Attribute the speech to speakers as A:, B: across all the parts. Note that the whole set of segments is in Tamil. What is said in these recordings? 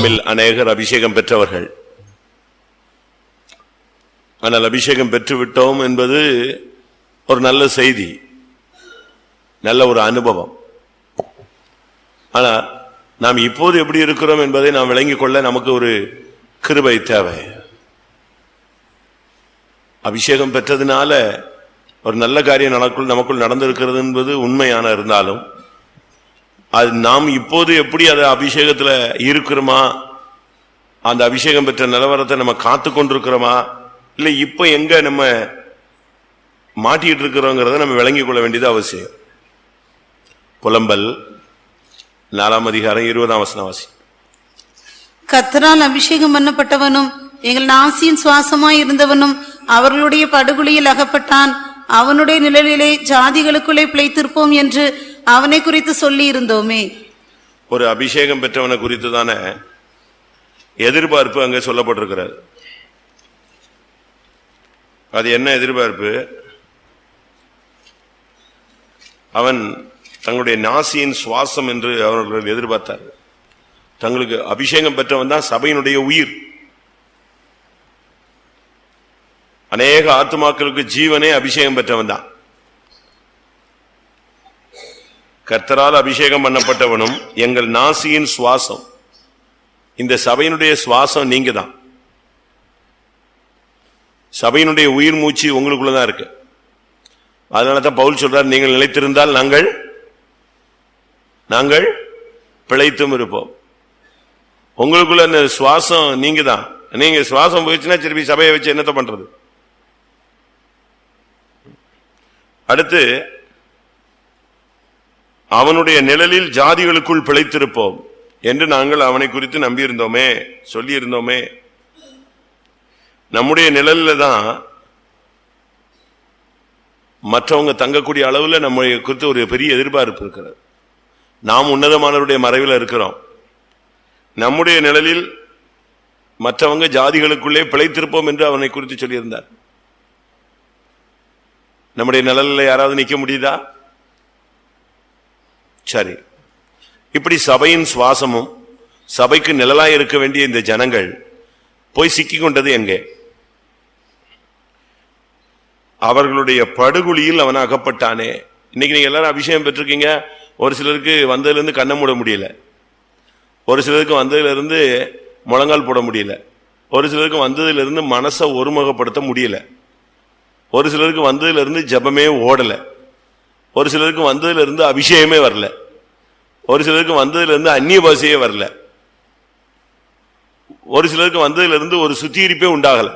A: நம்மில் அநேகர் அபிஷேகம் பெற்றவர்கள். ஆனால் அபிஷேகம் பெற்றுவிட்டோம் என்பது ஒரு நல்ல செய்தி, நல்ல ஒரு அனுபவம். ஆனா நாம் இப்போது எப்படி இருக்கிறோம் என்பதை நாம் விளங்கிக் கொள்ள நமக்கு ஒரு கிருபை தேவை. அபிஷேகம் பெற்றதுனால ஒரு நல்ல காரியம் நமக்குள் நடந்திருக்கிறது என்பது உண்மையான இருந்தாலும், அது நாம் இப்போது எப்படி அது அபிஷேகத்துல இருக்கிறோமா, அந்த அபிஷேகம் பெற்ற நிலவரத்தை நம்ம காத்து கொண்டிருக்கிறோமா, இல்லை இப்ப எங்க நம்ம மாட்டிட்டு இருக்கிறோங்கிறத நம்ம விளங்கிக் கொள்ள வேண்டியது அவசியம். புலம்பல் 4 அதிகாரம் 20ஆம் வசனம் வாசி.
B: கர்த்தரால் அபிஷேகம் பண்ணப்பட்டவனும் எங்கள் நாசியின் சுவாசமாய் இருந்தவனும் அவர்களுடைய படுகுழியில் அகப்பட்டான். அவனுடைய நிழலிலே ஜாதிகளுக்குள்ளே பிழைத்திருப்போம் என்று அவனை குறித்து சொல்லி இருந்தோமே.
A: ஒரு அபிஷேகம் பெற்றவனை குறித்து தானே எதிர்பார்ப்பு அங்கே சொல்லப்பட்டிருக்கிறது. அது என்ன எதிர்பார்ப்பு? அவன் தங்களுடைய நாசியின் சுவாசம் என்று அவர்கள் எதிர்பார்த்தார். தங்களுக்கு அபிஷேகம் பெற்றவன் தான் சபையினுடைய உயிர். அநேக ஆத்துமாக்களுக்கு ஜீவனே அபிஷேகம் பெற்றவன் தான். கர்த்தரால் அபிஷேகம் பண்ணப்பட்டவனும் எங்கள் நாசியின் சுவாசம். இந்த சபையினுடைய சுவாசம் நீங்க தான். சபையினுடைய உயிர் மூச்சு உங்களுக்குள்ளதான் இருக்கு. அதனாலதான் பவுல் சொல்றார், நீங்கள் நிலைத்திருந்தால் நாங்கள் பிழைத்தும் இருப்போம். உங்களுக்குள்ள அந்த சுவாசம் நீங்க தான். நீங்க சுவாசம் போயிடுச்சுன்னா திருப்பி சபையை வச்சு என்னத்தை பண்றது? அடுத்து, அவனுடைய நிழலில் ஜாதிகளுக்குள் பிழைத்திருப்போம் என்று நாங்கள் அவனை குறித்து நம்பியிருந்தோமே, சொல்லி இருந்தோமே. நம்முடைய நிழலில் தான் மற்றவங்க தங்கக்கூடிய அளவில் நம்ம குறித்து ஒரு பெரிய எதிர்பார்ப்பு இருக்கிறது. நாம் உன்னதமானவருடைய மறைவில் இருக்கிறோம். நம்முடைய நிழலில் மற்றவங்க ஜாதிகளுக்குள்ளே பிழைத்திருப்போம் என்று அவனை குறித்து சொல்லியிருந்தார். நம்முடைய நிழலில் யாராவது நிற்க முடியுதா? சரி, இப்படி சபையின் சுவாசமும் சபைக்கு நிழலாய் இருக்க வேண்டிய இந்த ஜனங்கள் போய் சிக்கிக் கொண்டது எங்கே? அவர்களுடைய படுகுழியில் அவன் அகப்பட்டானே. இன்னைக்கு நீங்க எல்லாரும் அபிஷேகம் பெற்றிருக்கீங்க. ஒரு சிலருக்கு வந்ததுல இருந்து கண்ணை மூட முடியல, ஒரு சிலருக்கு வந்ததுல இருந்து முழங்கால் போட முடியல, ஒரு சிலருக்கு வந்ததுல இருந்து மனசை ஒருமுகப்படுத்த முடியல, ஒரு சிலருக்கு வந்ததுல இருந்து ஜபமே ஓடல, ஒரு சிலருக்கு வந்ததுல இருந்து அபிஷேகமே வரல, ஒரு சிலருக்கு வந்ததுல இருந்து அந்நிய பாஷையே வரல, ஒரு சிலருக்கு வந்ததுல இருந்து ஒரு சுத்திகரிப்பே உண்டாகல.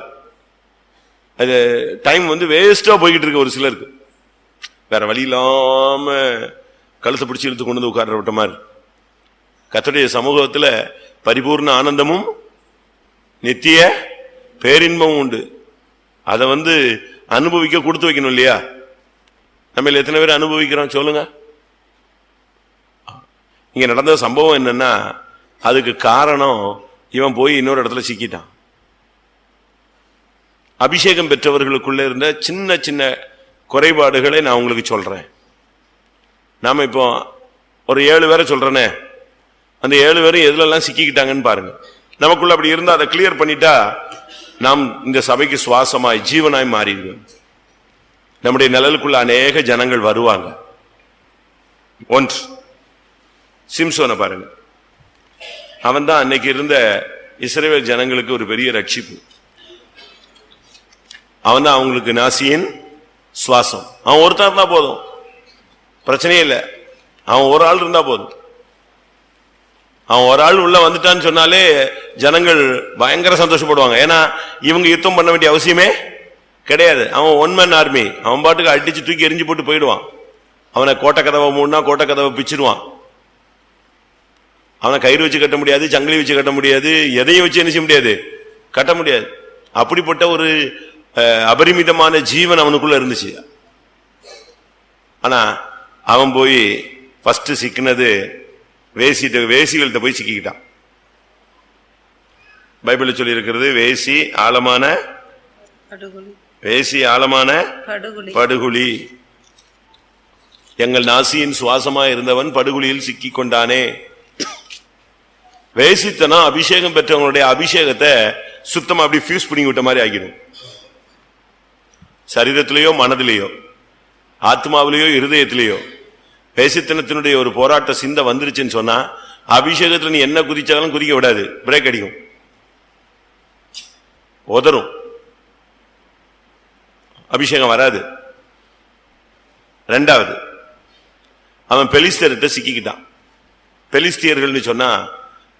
A: அது டைம் வேஸ்டா போய்கிட்டு இருக்கு. ஒரு சிலருக்கு வேற வழி இல்லாம கழுத்தை பிடிச்சி இழுத்து கொண்டு வந்து உட்கார்ற விட்ட மாதிரி. கர்த்தருடைய சமூகத்துல பரிபூர்ண ஆனந்தமும் நித்திய பேரின்பமும் உண்டு. அதை அனுபவிக்க கொடுத்து வைக்கணும் இல்லையா? நம்ம எத்தனை பேர் அனுபவிக்கிறோம் சொல்லுங்க. இங்க நடந்த சம்பவம் என்னன்னா, அதுக்கு காரணம் இவன் போய் இன்னொரு இடத்துல சிக்கிட்டான். அபிஷேகம் பெற்றவர்களுக்குள்ள இருந்த சின்ன சின்ன குறைபாடுகளை நான் உங்களுக்கு சொல்றேன். நாம இப்போ ஒரு 7 பேரை சொல்றேனே, அந்த 7 பேரும் எதுலெல்லாம் சிக்கிக்கிட்டாங்கன்னு பாருங்க. நமக்குள்ள அப்படி இருந்தா அதை கிளியர் பண்ணிட்டா நாம் இந்த சபைக்கு சுவாசமாய் ஜீவனாய் மாறிடுவோம். நம்முடைய நிழலுக்குள்ள அநேக ஜனங்கள் வருவாங்க. ஒன்று, சிம்சோனை பாருங்க. அவன் தான் அன்னைக்கு இருந்த இஸ்ரவேல் ஜனங்களுக்கு ஒரு பெரிய ரட்சிப்பு. அவன் தான் அவங்களுக்கு நாசியின் சுவாசம். அவன் ஒருத்தன் இருந்தா போதும், பிரச்சனையே இல்லை. அவன் ஒரு ஆள் இருந்தா போதும். அவன் ஒரு ஆள் உள்ள வந்துட்டான்னு சொன்னாலே ஜனங்கள் பயங்கர சந்தோஷப்படுவாங்க. ஏன்னா இவங்க யுத்தம் பண்ண வேண்டிய அவசியமே கிடையாது. அவன் 1 man ஆர்மி. அவன் பாட்டுக்கு அடிச்சு தூக்கி எரிஞ்சு போட்டு போயிடுவான். அவனை கோட்டை கதவை மூடனா கோட்டை கதவை பிச்சிடுவான். அவனை கயிறு வச்சு கட்ட முடியாது, சங்கிலி வச்சு கட்ட முடியாது, எதையும் வச்சு என்ன செய்ய முடியாது, கட்ட முடியாது. அப்படிப்பட்ட ஒரு அபரிமிதமான ஜீவன் அவனுக்குள்ள இருந்துச்சு. ஆனா அவன் போய் ஃபர்ஸ்ட் சிக்கினது வேசிகள்கிட்ட போய் சிக்கிக்கிட்டான். பைபிள் சொல்லி இருக்கிறது, வேசி ஆழமான படுகுழி. எங்கள் நாசியின் சுவாசமா இருந்தவன் படுகுழியில் சிக்கிக் கொண்டானே. வேசித்தனம் அபிஷேகம் பெற்றவங்களுடைய அபிஷேகத்தை சுத்தமா அப்படி ஃபியூஸ் பண்ணி விட்ட மாதிரி ஆகிடும். சரீரத்திலேயோ மனதிலேயோ ஆத்மாவிலேயோ இருதயத்திலேயோ வேசித்தனத்தினுடைய ஒரு போராட்ட சிந்தை வந்துருச்சுன்னு சொன்னா அபிஷேகத்துல நீ என்ன குதிச்சாலும் குதிக்க விடாது, பிரேக் அடிக்கும், உதரும், அபிஷேகம் வராது. ரெண்டாவது, அவன் பெலிஸ்தரத்தை சிக்கிக்கிட்டான். பெலிஸ்தியர்கள் சொன்னா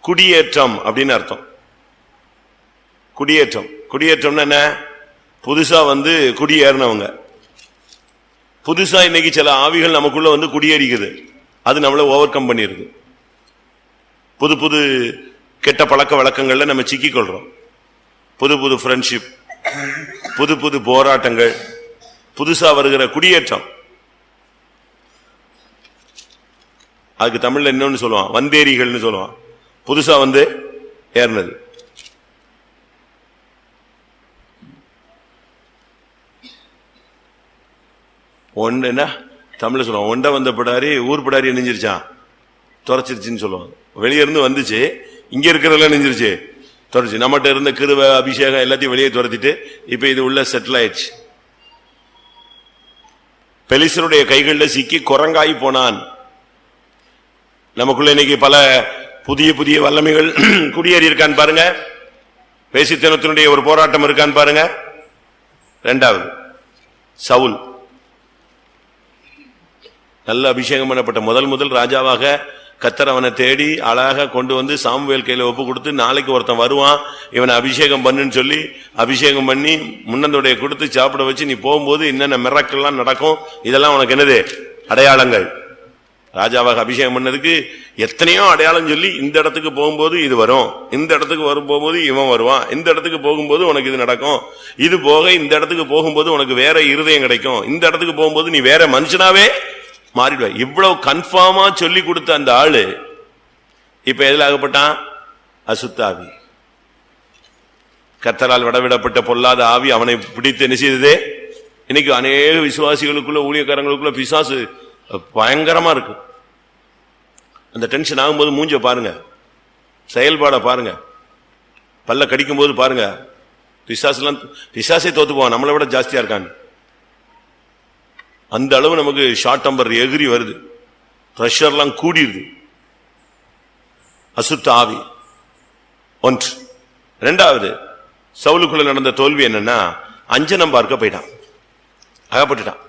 A: குடியேற்றம் அப்படின்னு அர்த்தம். குடியேற்றம், குடியேற்றம்னா என்ன? புதுசா குடியேறினவங்க. புதுசா இன்னைக்கு சில ஆவிகள் நமக்குள்ள குடியேறிக்குது, அது நம்மள ஓவர் கம் பண்ணிருது. புது புது கெட்ட பழக்க வழக்கங்கள்ல நம்ம சிக்கிக் கொள்றோம். புது புது ஃப்ரெண்ட்ஷிப், புது புது போராட்டங்கள், புதுசா வருகிற குடியேற்றம். அதுக்கு தமிழ்ல இன்னொன்னு சொல்லுவான், வந்தேரிகள்னு சொல்லுவான். புதுசா ஏறினது. ஒன்றுனா தமிழ்ல சொல்லுவான், ஒண்ட வந்த பிடாரி ஊர் பிடாரி நெஞ்சிருச்சான், துறைச்சிருச்சுன்னு சொல்லுவாங்க. வெளியே இருந்து வந்துச்சு, இங்க இருக்கிறதெல்லாம் நெஞ்சிருச்சு, துறைச்சு. நம்மகிட்ட இருந்த கிருபை அபிஷேகம் எல்லாத்தையும் வெளியே துரத்திட்டு இப்ப இது உள்ள செட்டில் ஆயிடுச்சு. பெலிஸ்தருடைய கைகளில் சிக்கி குரங்காய் போனான். நமக்குள்ள இன்னைக்கு பல புதிய புதிய வல்லமைகள் குடியேறி இருக்கான்னு பாருங்க. வேசித்தனத்தினுடைய ஒரு போராட்டம் இருக்கான்னு பாருங்க. இரண்டாவது, சவுல் நல்ல அபிஷேகம் பண்ணப்பட்ட முதல் ராஜாவாக கர்த்தர் அவனை தேடி அழகாக கொண்டு சாமுவேல் கையில ஒப்பு கொடுத்து, நாளைக்கு ஒருத்தன் வருவான் இவனை அபிஷேகம் பண்ணுன்னு சொல்லி அபிஷேகம் பண்ணி முன்னந்தோடைய கொடுத்து சாப்பிட வச்சு, நீ போகும்போது என்னென்ன மிராக்கிள்லாம் நடக்கும், இதெல்லாம் உனக்கு என்னது அடையாளங்கள். ராஜாவாக அபிஷேகம் பண்ணதுக்கு எத்தனையோ அடையாளம் சொல்லி, இந்த இடத்துக்கு போகும்போது இது வரும், இந்த இடத்துக்கு போகும்போது இவன் வருவான், இந்த இடத்துக்கு போகும்போது உனக்கு இது நடக்கும், இது போக இந்த இடத்துக்கு போகும்போது உனக்கு வேற இருதயம் கிடைக்கும், இந்த இடத்துக்கு போகும்போது நீ வேற மனுஷனாவே மாறிடுவ. இவ்வளவு கன்ஃபார்மா சொல்லி கொடுத்த அந்த ஆளு இப்ப எதில் ஆகப்பட்டான்? அசுத்த ஆவி. கர்த்தரால் விடவிடப்பட்ட பொல்லாத ஆவி அவனை பிடித்து என்ன செய்ததே? இன்னைக்கு அநேக விசுவாசிகளுக்குள்ள ஊழியக்காரங்களுக்குள்ள பிசாசு பயங்கரமா இருக்கு. அந்த டென்ஷன் ஆகும்போது மூஞ்ச பாருங்க, செயல்பாட பாருங்க, பல்ல கடிக்கும் போது பாருங்க. பிசாசே தோத்து போவான், நம்மளை விட ஜாஸ்தியா இருக்கான். அந்த அளவு நமக்கு ஷார்ட் டெம்பர் எகிரி வருது, பிரஷர்லாம் கூடிடுது. அசுத்த ஆவி ஒன்று. இரண்டாவது, சவுலுக்குள்ள நடந்த தோல்வி என்னன்னா, அஞ்சனம் பார்க்க போயிட்டான், அகப்பட்டுட்டான்.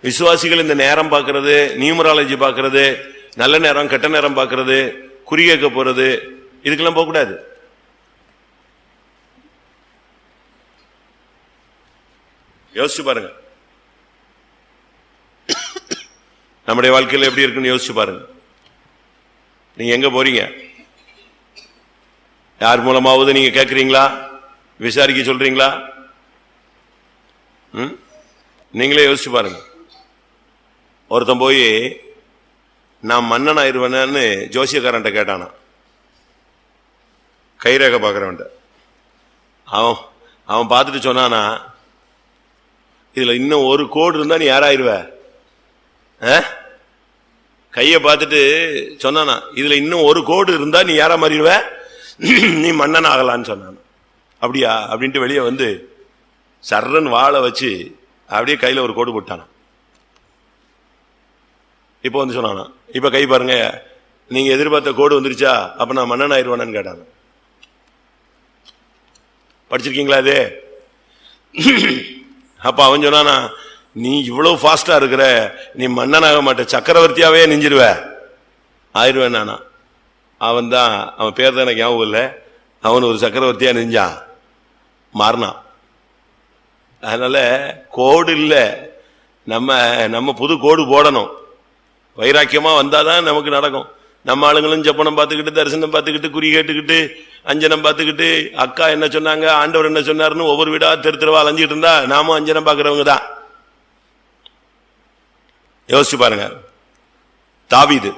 A: விசுவாசிகள் இந்த நேரம் பார்க்கறது, நியூமராலஜி பார்க்கறது, நல்ல நேரம் கெட்ட நேரம் பார்க்கறது, குறி கேட்க போறது, இதுக்கெல்லாம் போக கூடாது. யோசிச்சு பாருங்க, நம்முடைய வாழ்க்கையில் எப்படி இருக்குன்னு யோசிச்சு பாருங்க. நீங்க எங்க போறீங்க? யார் மூலமாவது நீங்க கேட்கறீங்களா? விசாரிக்க சொல்றீங்களா? நீங்களே யோசிச்சு பாருங்க. ஒருத்தன் போய் நான் மன்னன் ஆயிருவேன்னு ஜோசியக்காரன்ட்ட கேட்டானா, கைரேகை பார்க்கறவன்ட்ட. அவன் பார்த்துட்டு சொன்னானா, இதுல இன்னும் ஒரு கோடு இருந்தா நீ யாராயிருவ? கைய பார்த்துட்டு சொன்னானா, இதுல இன்னும் ஒரு கோடு இருந்தா நீ யாரா மாறிடுவ? நீ மன்னன் ஆகலான்னு சொன்னான். அப்படியா அப்படின்ட்டு வெளியே சர்றன் வாழை வச்சு அப்படியே கையில ஒரு கோடு போட்டானா. இப்ப சொன்னானா, இப்ப கை பாருங்க, நீங்க எதிர்பார்த்த கோடு வந்துருச்சா? அப்ப நான் மன்னன் ஆயிடுவானு கேட்டாங்க. படிச்சிருக்கீங்களா அது? அப்ப அவன் சொன்னானா, நீ இவ்வளவு ஃபாஸ்டா இருக்கிற, நீ மன்னனாக மாட்ட, சக்கரவர்த்தியாவே நெஞ்சிருவ, ஆயிடுவேன் நானா. அவன் பேர் தான் எனக்கு ஞாபகம் இல்லை, அவன் ஒரு சக்கரவர்த்தியா நெஞ்சான், மாறினான். அதனால கோடு இல்லை, நம்ம புது கோடு போடணும். வைராக்கியமா வந்தாதான் நமக்கு நடக்கும். நம்ம ஆளுங்களும் ஜப்பனம் பார்த்துக்கிட்டு, தரிசனம் பார்த்துக்கிட்டு, குறி கேட்டுக்கிட்டு, அஞ்சனம் பார்த்துக்கிட்டு, அக்கா என்ன சொன்னாங்க, ஆண்டவர் என்ன சொன்னாருன்னு ஒவ்வொரு வீடா தெருவா அலைஞ்சிட்டு இருந்தா நாமும் அஞ்சனம் பார்க்கிறவங்க தான். யோசிச்சு பாருங்க. தாவீது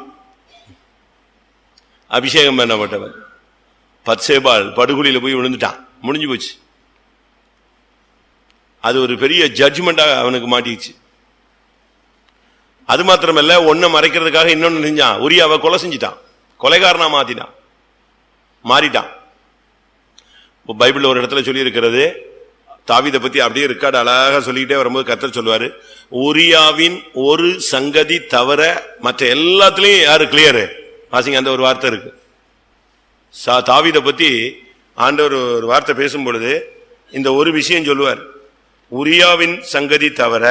A: அபிஷேகம் பண்ணப்பட்டவன், பத்சேபாள் படுகொலியில போய் விழுந்துட்டான், முடிஞ்சு போச்சு. அது ஒரு பெரிய ஜட்ஜ்மெண்டாக அவனுக்கு மாட்டிச்சு. அது மாத்திரமல்ல, ஒன்ன மறைக்கிறதுக்காக இன்னொன்னு செஞ்சான், உரியாவை கொலை செஞ்சிட்டான், கொலைகாரனா மாத்தினான். மாறிட்டான். பைபிள் ஒரு இடத்துல சொல்லி இருக்கிறது, தாவீதை பத்தி அப்படியே ரெக்கார்டு அழகா சொல்லிக்கிட்டே வரும்போது கர்த்தர் சொல்லுவாரு, உரியாவின் ஒரு சங்கதி தவிர மற்ற எல்லாத்துலயும் யாரு கிளியரு? வாசிங்க, அந்த ஒரு வார்த்தை இருக்கு. தாவீதை பத்தி ஆண்டவர் ஒரு வார்த்தை பேசும் பொழுது இந்த ஒரு விஷயம் சொல்லுவார், உரியாவின் சங்கதி தவிர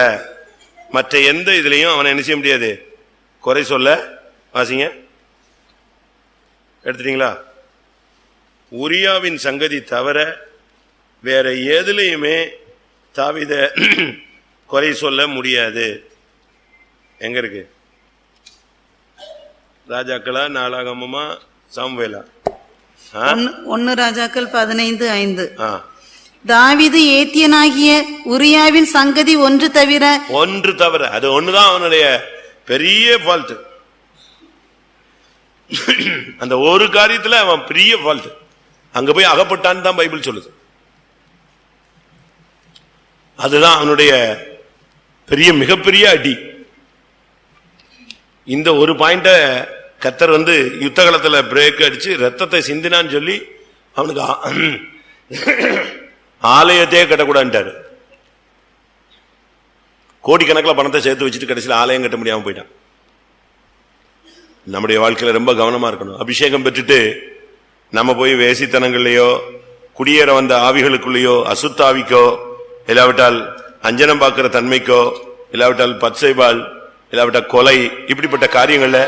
A: மற்ற எந்த இதுலயும் அவனை என்ன செய்ய முடியாது, குறை சொல்ல. வாசிங்க, எடுத்துட்டீங்களா? உரியாவின் சங்கதி தவிர வேற எதுலையுமே தாவீதை குறை சொல்ல முடியாது. எங்க இருக்கு? ராஜாக்களா, நாளாகமமா, சாமுவேலா?
B: 1 ராஜாக்கள் 15:5. தாவீது ஏத்தியனாகிய உரியாவின் சங்கதி ஒன்று தவிர
A: அது ஒண்ணுதான் அவனுடைய பெரிய ஃபால்ட். அந்த ஒரு காரியத்துல அவன் பெரிய ஃபால்ட். அங்க போய் அகப்பட்டான்னு தான் பைபிள் சொல்லுது. அதுதான் அவனுடைய பெரிய மிகப்பெரிய அடி. இந்த ஒரு பாயிண்ட கர்த்தர் யுத்த காலத்துல பிரேக் அடிச்சு ரத்தத்தை சிந்தினான்னு சொல்லி அவனுக்கு ஆலயத்தையே கட்டக்கூடாதுட்டாரு. கோடிக்கணக்கில் பணத்தை சேர்த்து வச்சுட்டு கடைசியில் ஆலயம் கட்ட முடியாம போயிட்டான். நம்முடைய வாழ்க்கையில ரொம்ப கவனமா இருக்கணும். அபிஷேகம் பெற்றுட்டு நம்ம போய் வேசித்தனங்கள்லயோ, குடியேற வந்த ஆவிகளுக்குள்ளேயோ, அசுத்தாவிக்கோ, இல்லாவிட்டால் அஞ்சனம் பார்க்கிற தன்மைக்கோ, இல்லாவிட்டால் பச்சைபால், இல்லாவிட்டால் கொலை, இப்படிப்பட்ட காரியங்கள்ல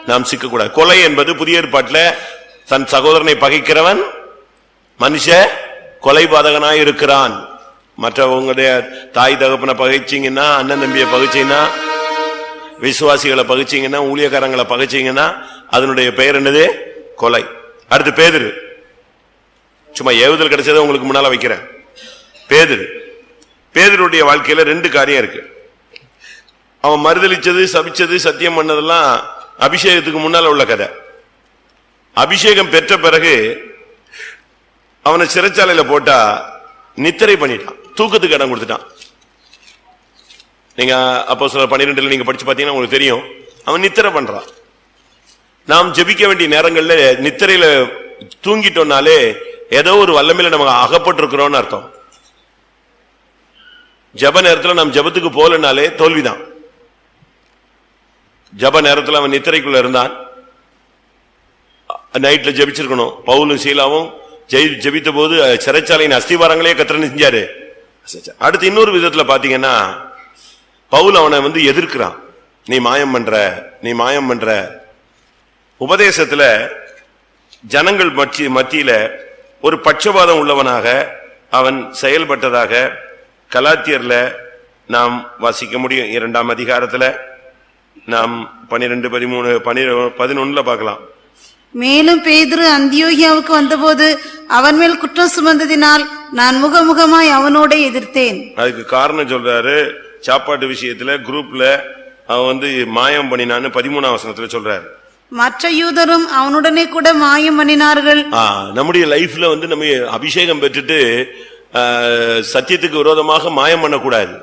A: நாம் சிக்கக்கூடாது. கொலை என்பது புதிய ஏற்பாட்டில் தன் சகோதரனை பகைக்கிறவன் மனுஷ கொலைபாதகனாய் இருக்கிறான். மற்றவங்களுடைய தாய் தகப்பனை பகைச்சிங்கன்னா, அண்ணன் தம்பியை பகைச்சிங்கன்னா, விசுவாசிகளை பகைச்சிங்கன்னா, ஊழியக்காரங்களை பகைச்சிங்கன்னா அதனுடைய பெயர் என்னது? கொலை. அடுத்து பேதுரு. சும்மா ஏவுதல் கிடைச்சதை உங்களுக்கு முன்னால வைக்கிறேன். பேதுருடைய வாழ்க்கையில 2 காரியம் இருக்கு. அவன் மறுதலிச்சது, சபிச்சது, சத்தியம் பண்ணதெல்லாம் அபிஷேகத்துக்கு முன்னால உள்ள கதை. அபிஷேகம் பெற்ற பிறகு அவனை சிறைச்சாலையில போட்டா நித்திரை பண்ணிட்டான், தூக்கத்துக்கு இடம் கொடுத்துட்டான். நீங்க அப்போஸ்தலர் 12 நீங்க படிச்சு பாத்தீங்கன்னா உங்களுக்கு தெரியும், அவன் நித்திரை பண்றான். நாம் ஜெபிக்க வேண்டிய நேரங்கள்ல நித்திரையில தூங்கிட்டோம்னாலே ஏதோ ஒரு வல்லமையில நம்ம அகப்பட்டிருக்கிறோம்னு அர்த்தம். ஜப நேரத்தில் நாம் ஜபத்துக்கு போலனாலே தோல்விதான். ஜப நேரத்தில் அவன் நித்திரைக்குள்ள இருந்தான். நைட்ல ஜபிச்சிருக்கணும். பவுலும் சீலாவும் ஜபித்த போது சிறைச்சாலையின் அஸ்திவாரங்களே கர்த்தர் செஞ்சாரு. அடுத்து இன்னொரு விதத்துல பாத்தீங்கன்னா, பவுல் அவனை எதிர்க்கிறான். நீ மாயம் பண்ற உபதேசத்துல ஜனங்கள் மத்தியில ஒரு பட்சபாதம் உள்ளவனாக அவன் செயல்பட்டதாக கலாத்தியர்ல நாம் வாசிக்க முடியும். 2ஆம் அதிகாரத்துல நாம் 12, 13, 11 பார்க்கலாம்.
B: மேலும் பேதுரு அந்தியோகியாவுக்கு வந்தபோது அவன் மேல் குற்றம் சுமந்ததினால் நான் முகமுகமாய் அவனோட எதிர்த்தேன்.
A: அதுக்கு காரணம் சொல்றாரு. சாப்பாட்டு விஷயத்துல குரூப்ல அவன் மாயம் பண்ணினான்னு 13ஆம் வசனத்துல சொல்றாரு.
B: மற்ற யூதரும் அவனுடனே கூட மாயம் பண்ணினார்கள்.
A: நம்முடைய லைஃப்ல நம்ம அபிஷேகம் பெற்றுட்டு சத்தியத்துக்கு விரோதமாக மாயம் பண்ணக்கூடாது.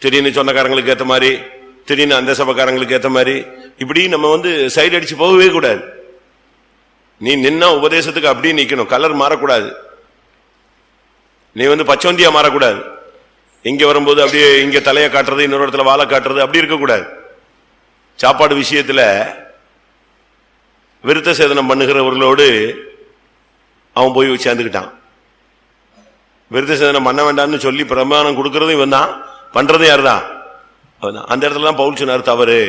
A: திடீர்னு சொன்னக்காரங்களுக்கு ஏத்த மாதிரி, திடீர்னு அந்த சபைக்காரங்களுக்கு ஏத்த மாதிரி, இப்படி நம்ம சைடு அடிச்சு போகவே கூடாது. நீ நின்னா உபதேசத்துக்கு அப்படியே நிக்கணும். கலர் மாறக்கூடாது. நீ பச்சோந்தியா மாறக்கூடாது. இங்க வரும்போது அப்படியே இங்க தலையை காட்டுறது, இன்னொரு இடத்துல வாழை காட்டுறது, அப்படி இருக்கக்கூடாது. சாப்பாடு விஷயத்துல விருத்த சேதனம் பண்ணுகிறவர்களோடு அவன் போய் சேர்ந்துக்கிட்டான். விருத்த சேதனம் பண்ண வேண்டாம்னு சொல்லி பிரமாணம் கொடுக்கறதும் இவன் தான், பண்றதும் யார் தான்? அந்த இடத்துல தான் பவுல் சொன்னார் தவறு.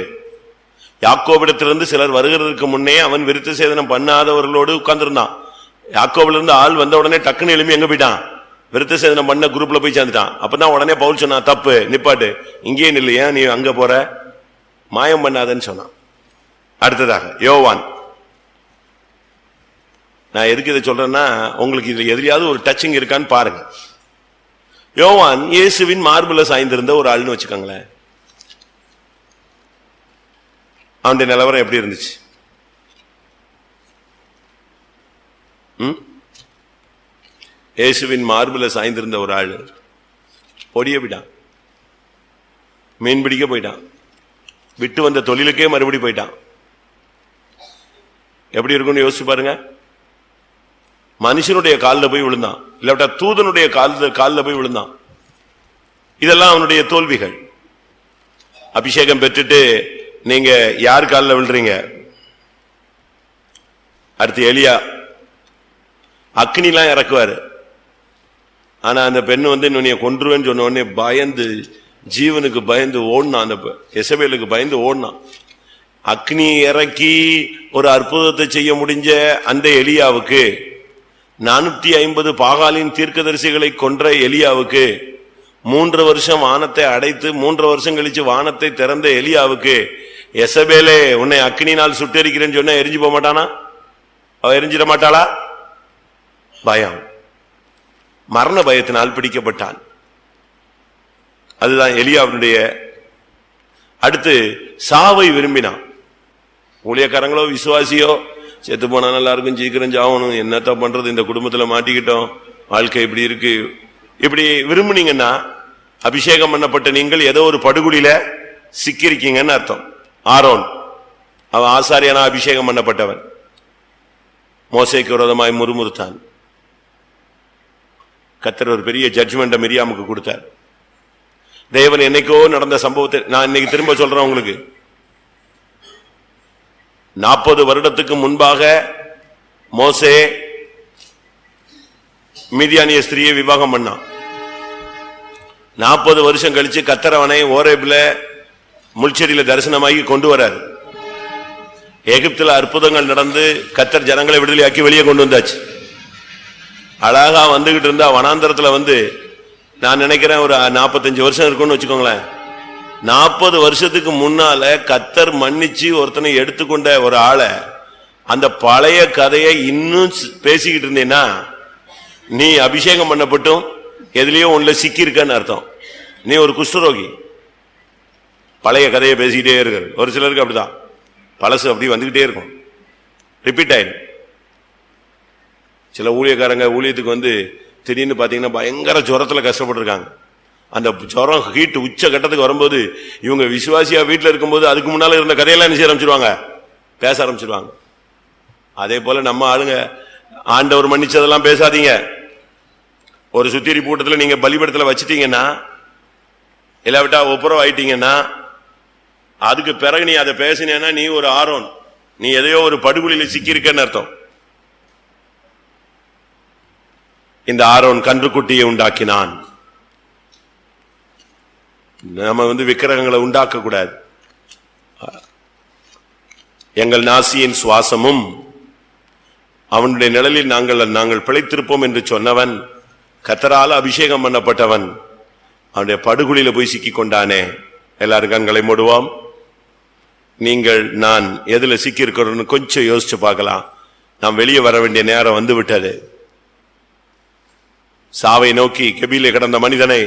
A: யாக்கோபிடத்திலிருந்து சிலர் வருகிறதுக்கு முன்னே அவன் விருத்த சேதனம் பண்ணாதவர்களோடு உட்கார்ந்துருந்தான். யாக்கோபிலிருந்து ஆள் வந்த உடனே டக்குன்னு எழுப்பி எங்க போயிட்டான்? விருத்த சேதனம் பண்ண குரூப்ல போய் சேர்ந்துட்டான். அப்பதான் உடனே பவுல் சொன்னான், தப்பு, நிப்பாட்டு, இங்கேயே நில்லு, ஏன் நீ அங்க போற, மாயம் பண்ணாதன்னு சொன்னான். அடுத்ததாக யோவான். நான் எதுக்கு இதை சொல்றேன்னா, உங்களுக்கு இதுல எதிரியாவது ஒரு டச்சிங் இருக்கான்னு பாருங்க. யோவான் இயேசுவின் மார்புல சாய்ந்திருந்த ஒரு ஆள்னு வச்சுக்கோங்களேன். அவனுடைய நிலவரம் எப்படி இருந்துச்சு? இயேசுவின் மார்புல சாய்ந்திருந்த ஒரு ஆள் பொடிய விட்டான், மீன் பிடிக்க போயிட்டான், விட்டு வந்த தொழிலுக்கே மறுபடி போயிட்டான். எப்படி இருக்கும்னு யோசிச்சு பாருங்க. மனுஷனுடைய காலில் போய் விழுந்தான், இல்லாவிட்டா தூதனுடைய காலில் போய் விழுந்தான். இதெல்லாம் அவனுடைய தோல்விகள். அபிஷேகம் பெற்றுட்டு நீங்க யார் காலில் விழுறீங்க? அடுத்து எலியா அக்னிலாம் இறக்குவாரு. ஆனா அந்த பெண்ணு இன்னொன்னைய கொன்றுவேன்னு சொன்ன உடனே பயந்து, ஜீவனுக்கு பயந்து ஓடினான். அந்த எசபேலுக்கு பயந்து ஓடினான். அக்னி இறக்கி ஒரு அற்புதத்தை செய்ய முடிஞ்ச அந்த எலியாவுக்கு, 450 பாகாலின் தீர்க்கதரிசிகளை கொன்ற எலியாவுக்கு, 3 வருஷம் வானத்தை அடைத்து 3 வருஷம் கழிச்சு வானத்தை திறந்த எலியாவுக்கு, எசபேலே உன்னை அக்னினால் சுட்டெரிக்கிறேன்னு சொன்னா எரிஞ்சு போக மாட்டானா? அவ எரிஞ்சிட மாட்டாளா? பயம், மரண பயத்தினால் பிடிக்கப்பட்டான். அதுதான் எலியாவுடைய. அடுத்து சாவை விரும்பினான். ஊழியக்காரங்களோ விசுவாசியோ செத்து போனா நல்லா இருக்கும், சீக்கிரம் சாவணும், என்னத்த பண்றது, இந்த குடும்பத்துல மாட்டிக்கிட்டோம், வாழ்க்கை இப்படி இருக்கு, இப்படி விரும்புனீங்கன்னா அபிஷேகம் பண்ணப்பட்ட நீங்கள் ஏதோ ஒரு படுகுழியில சிக்கிருக்கீங்கன்னு அர்த்தம். ஆரோன் அவன் ஆசாரியனா அபிஷேகம் பண்ணப்பட்டவன். மோசேக்கு விரோதமாய் முறுமுறுத்தான். கர்த்தர் ஒரு பெரிய ஜட்ஜ்மெண்ட மிரியாமுக்கு கொடுத்தார். தேவன் என்னைக்கோ நடந்த சம்பவத்தை நான் இன்னைக்கு திரும்ப சொல்றேன் உங்களுக்கு. 40 வருடத்துக்கு முன்பாக மோசே மீதியானிய ஸ்திரியை விவாகம் பண்ணான். 40 வருஷம் கழிச்சு கர்த்தர் அவனை ஓரேபில முள்செடியில தரிசனமாகி கொண்டு வரார். எகிப்துல அற்புதங்கள் நடந்து கர்த்தர் ஜனங்களை விடுதலையாக்கி வெளியே கொண்டு வந்தாச்சு. அழகா வந்துகிட்டு இருந்தா வனாந்தரத்துல நான் நினைக்கிறேன் ஒரு 45 வருஷம் இருக்கும்னு வச்சுக்கோங்களேன். 40 வருஷத்துக்கு முன்னால கர்த்தர் மன்னிச்சு ஒருத்தனை எடுத்துக்கொண்ட ஒரு ஆளை, அந்த பழைய கதையை இன்னும் பேசிக்கிட்டு இருந்தேன்னா நீ அபிஷேகம் பண்ணப்பட்டும் எதுலயோ ஒண்ணுல சிக்கி இருக்கன்னு அர்த்தம். நீ ஒரு குஷ்டரோகி. பழைய கதையை பேசிக்கிட்டே இருக்கிற ஒரு சிலருக்கு அப்படிதான், பழசு அப்படி வந்துகிட்டே இருக்கும், ரிப்பீட் ஆயிடும். சில ஊழியக்காரங்க ஊழியத்துக்கு திடீர்னு பாத்தீங்கன்னா பயங்கர ஜுரத்துல கஷ்டப்பட்டு இருக்காங்க. அந்த ஜுரம் ஹீட் உச்ச கட்டத்துக்கு வரும்போது இவங்க விசுவாசியா வீட்டுல இருக்கும்போது அதுக்கு முன்னால இருந்த கதையெல்லாம் என்ன செய்ய ஆரம்பிச்சிருவாங்க, பேச ஆரம்பிச்சிருவாங்க. அதே போல நம்ம ஆளுங்க ஆண்டவர் மன்னிச்சதெல்லாம் பேசாதீங்க. ஒரு சுத்திரி கூட்டத்துல நீங்க பலிபடத்துல வச்சிட்டீங்கன்னா, இல்லாவிட்டா ஒப்புரவு ஆயிட்டீங்கன்னா, அதுக்கு பிறகு நீ அதை பேசினேன்னா நீ ஒரு ஆரோன், நீ எதையோ ஒரு படுகொலியில சிக்கியிருக்கன்னு அர்த்தம். இந்த ஆரோன் கன்றுக்குட்டியை உண்டாக்கினான். நம்ம விக்கிரகங்களை உண்டாக்க கூடாது. எங்கள் நாசியின் சுவாசமும் அவனுடைய நிழலில் நாங்கள் பிழைத்திருப்போம் என்று சொன்னவன், கர்த்தரால் அபிஷேகம் பண்ணப்பட்டவன், அவனுடைய படுகுழியில போய் சிக்கி கொண்டானே. எல்லாரும் கண்களை மூடுவோம். நீங்கள் நான் எதுல சிக்கி இருக்கிறோம்னு கொஞ்சம் யோசிச்சு பார்க்கலாம். நாம் வெளியே வர வேண்டிய நேரம் வந்து விட்டது. சாவை நோக்கி கெபிலே கிடந்த மனிதனை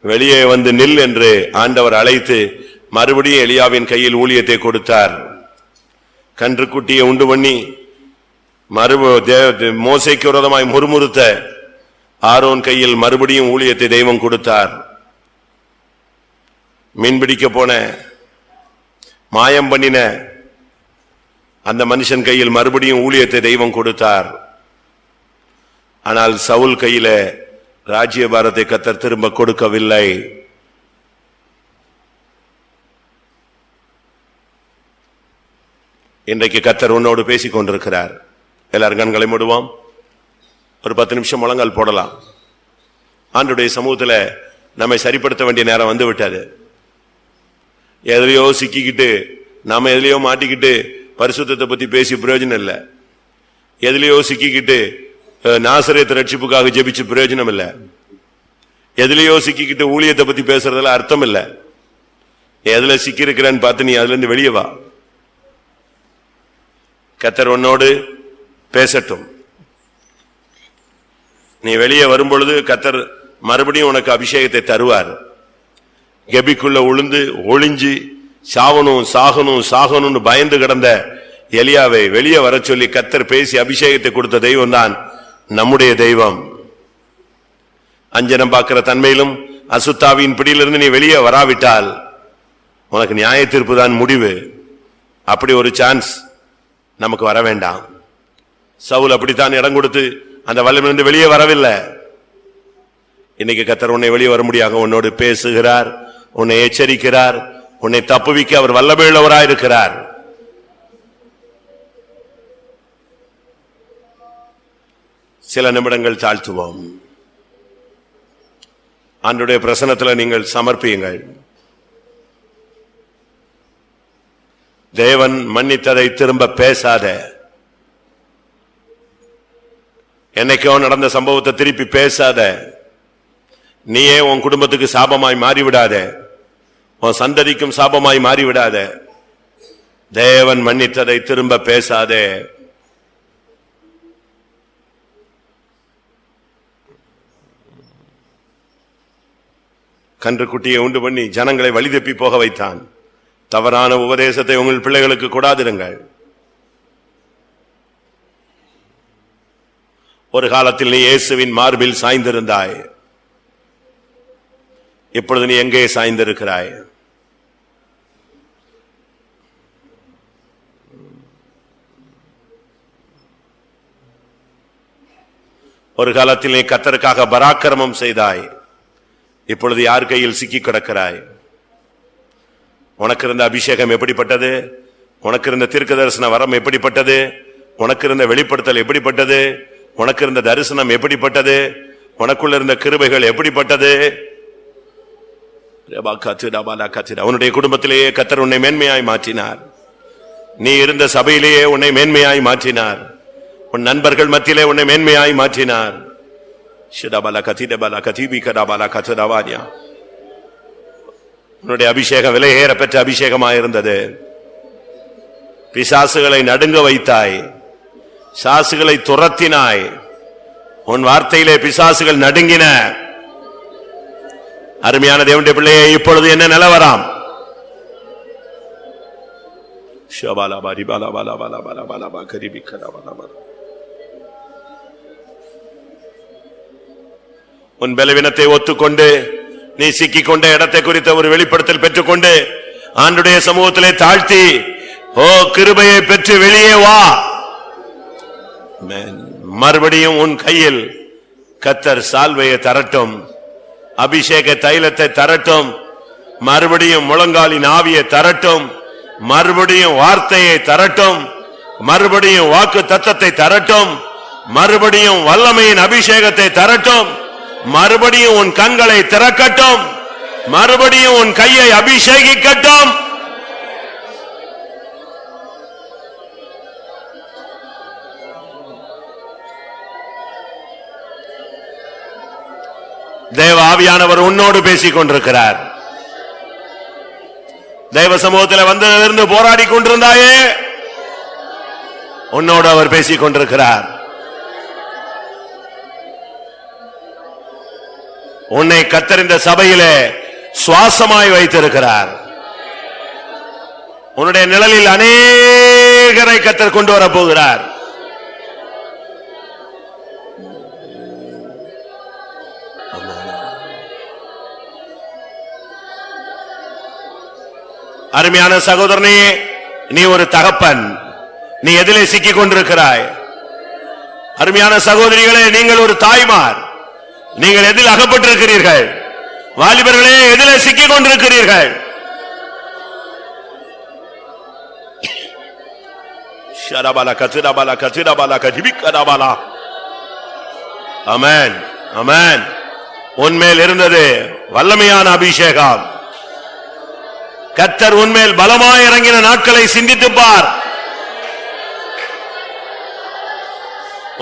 A: வெளியே நில் என்று ஆண்டவர் அழைத்து மறுபடியும் எலியாவின் கையில் ஊழியத்தை கொடுத்தார். கன்றுக்குட்டியை உண்டு பண்ணி மோசேக்கு விரோதமாய் முறுமுறுத்த ஆரோன் கையில் மறுபடியும் ஊழியத்தை தெய்வம் கொடுத்தார். மீன்பிடிக்க போன மாயம் பண்ணின அந்த மனுஷன் கையில் மறுபடியும் ஊழியத்தை தெய்வம் கொடுத்தார். ஆனால் சவுல் கையில ராஜ்யபாரத்தை கர்த்தர் திரும்ப கொடுக்கவில்லை. இன்றைக்கு கர்த்தர் உன்னோடு பேசிக் கொண்டிருக்கிறார். எல்லாரும் கண்களை மூடுவோம். ஒரு 10 நிமிஷம் முழங்கால் போடலாம். ஆண்டவருடைய சமூகத்துல நம்மை சரிப்படுத்த வேண்டிய நேரம் வந்து விட்டது. எதுலையோ சிக்கிக்கிட்டு நாம எதுலையோ மாட்டிக்கிட்டு பரிசுத்தத்தை பத்தி பேசி பிரயோஜனம் இல்லை. எதுலையோ சிக்கிக்கிட்டு நாசரேத்து ரட்சிப்புக்காக ஜெபிச்சு பிரயோஜனம் இல்லை. எதுலையோ சிக்கிக்கிட்டு ஊழியத்தை பத்தி பேசுறதுல அர்த்தம் இல்லை. எதுல சிக்கி இருக்கிறேன்னு பார்த்து நீ அதுல இருந்து வெளியே வா. கர்த்தர் உன்னோடு பேசட்டும். நீ வெளியே வரும்பொழுது கர்த்தர் மறுபடியும் உனக்கு அபிஷேகத்தை தருவார். கெபிக்குள்ள உளுந்து ஒளிஞ்சு சாவணும் சாகணும் சாகணும்னு பயந்து கிடந்த எலியாவை வெளியே வர சொல்லி கர்த்தர் பேசி அபிஷேகத்தை கொடுத்த தெய்வம் தான் நம்முடைய தெய்வம். அஞ்சனம் பார்க்கிற தன்மையிலும் அசுத்தாவின் பிடியிலிருந்து நீ வெளியே வராவிட்டால் உனக்கு நியாய தீர்ப்பு தான் முடிவு. அப்படி ஒரு சான்ஸ் நமக்கு வர வேண்டாம். சவுல் அப்படித்தான் இடம் கொடுத்து அந்த வல்லமையிலிருந்து வெளியே வரவில்லை. இன்னைக்கு கர்த்தர் உன்னை வெளியே வர முடியாது, உன்னோடு பேசுகிறார், உன்னை எச்சரிக்கிறார், உன்னை தப்புவிக்க அவர் வல்லமையுள்ளவராயிருக்கிறார். சில நிமிடங்கள் தாழ்த்துவோம். ஆண்டவருடைய பிரசன்னத்தில் நீங்கள் சமர்ப்பியுங்கள். தேவன் மன்னித்ததை திரும்ப பேசாத. என்னைக்கோ நடந்த சம்பவத்தை திருப்பி பேசாத. நீயே உன் குடும்பத்துக்கு சாபமாய் மாறிவிடாத, உன் சந்ததிக்கும் சாபமாய் மாறிவிடாத. தேவன் மன்னித்ததை திரும்ப பேசாதே. கன்றுக்குட்டியை உண்டு பண்ணி ஜனங்களை வழிதப்பி போக வைத்தான். தவறான உபதேசத்தை உங்கள் பிள்ளைகளுக்கு கொடாதிருங்கள். ஒரு காலத்தில் நீ இயேசுவின் மார்பில் சாய்ந்திருந்தாய். இப்பொழுது நீ எங்கே சாய்ந்திருக்கிறாய்? ஒரு காலத்தில் நீ கர்த்தருக்காக பராக்கிரமம் செய்தாய். இப்பொழுது யார் கையில் சிக்கி கிடக்கிறாய்? உனக்கு இருந்த அபிஷேகம் எப்படிப்பட்டது? உனக்கு இருந்த தீர்க்க தரிசன வரம் எப்படிப்பட்டது? உனக்கு இருந்த வெளிப்படுத்தல் எப்படிப்பட்டது? உனக்கு இருந்த தரிசனம் எப்படிப்பட்டது? உனக்குள்ள இருந்த கிருபைகள் எப்படிப்பட்டது? உன்னுடைய குடும்பத்திலேயே கர்த்தர் உன்னை மேன்மையாய் மாற்றினார். நீ இருந்த சபையிலேயே உன்னை மேன்மையாய் மாற்றினார். உன் நண்பர்கள் மத்தியிலே உன்னை மேன்மையாய் மாற்றினார். உன்னுடைய அபிஷேகம் விலையேற பெற்ற அபிஷேகமாயிருந்தது. பிசாசுகளை நடுங்க வைத்தாய், சாசுகளை துரத்தினாய். உன் வார்த்தையிலே பிசாசுகள் நடுங்கின. அருமையான தேவனுடைய பிள்ளையே, இப்பொழுது என்ன நிலவரம்? உன் பலவீனத்தை ஒத்துக்கொண்டு நீ சிக்கிக் கொண்ட இடத்தை குறித்த ஒரு வெளிப்படுத்தல் பெற்றுக்கொண்டு ஆண்டவருடைய சமூகத்திலே தாழ்த்தி, ஓ கிருபையை பெற்று வெளியே வா. மறுபடியும் உன் கையில் கர்த்தர் சால்வையை தரட்டும், அபிஷேக தைலத்தை தரட்டும், மறுபடியும் முழங்காலின் ஆவியை தரட்டும், மறுபடியும் வார்த்தையை தரட்டும், மறுபடியும் வாக்கு தத்தத்தை தரட்டும், மறுபடியும் வல்லமையின் அபிஷேகத்தை தரட்டும், மறுபடியும் உன் கண்களை திறக்கட்டும், மறுபடியும் உன் கையை அபிஷேகிக்கட்டும். தேவ ஆவியானவர் உன்னோடு பேசிக் கொண்டிருக்கிறார். தேவ சமூகத்தில் வந்ததிலிருந்து போராடி கொண்டிருந்தாயே, உன்னோடு அவர் பேசிக் கொண்டிருக்கிறார். உன்னை கர்த்தர் இந்த சபையிலே சுவாசமாய் வைத்திருக்கிறார். உன்னுடைய நிழலில் அநேகரை கர்த்தர் கொண்டு வர போகிறார். அருமையான சகோதரனே, நீ ஒரு தகப்பன், நீ எதிலே சிக்கிக் கொண்டிருக்கிறாய்? அருமையான சகோதரிகளே, நீங்கள் ஒரு தாய்மார், நீங்கள் எதில் அகப்பட்டிருக்கிறீர்கள்? வாலிபர்களே, எதிலே சிக்கிக் கொண்டிருக்கிறீர்கள்? ஆமென், ஆமென். உன்மேல் இருந்தது வல்லமையான அபிஷேகம். கர்த்தர் உன்மேல் பலமாய் இறங்கின நாட்களை சிந்தித்து பார்.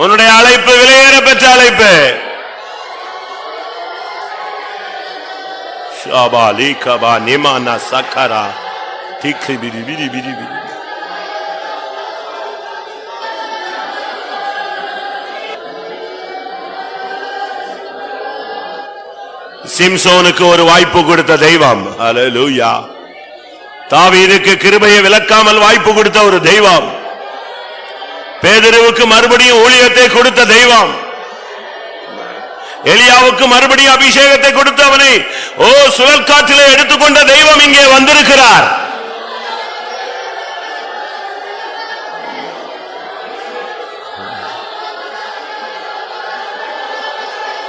A: உன்னுடைய அழைப்பு விலையேற பெற்ற அழைப்பு. ஷாபாலி கபா நிமானா சக்கரா திக்ரி பிரி பிரி பிரி பிரி. சிம்சோனுக்கு ஒரு வாய்ப்பு கொடுத்த தெய்வம். ஹல்லேலூயா. தாவீதுக்கு கிருபையை விலக்காமல் வாய்ப்பு கொடுத்த ஒரு தெய்வம். பேதுருவுக்கு மறுபடியும் ஊழியத்தை கொடுத்த தெய்வம். எலியாவுக்கு மறுபடியும் அபிஷேகத்தை கொடுத்தவனை சுழல் காற்றிலே எடுத்துக்கொண்ட தெய்வம் இங்கே வந்திருக்கிறார்.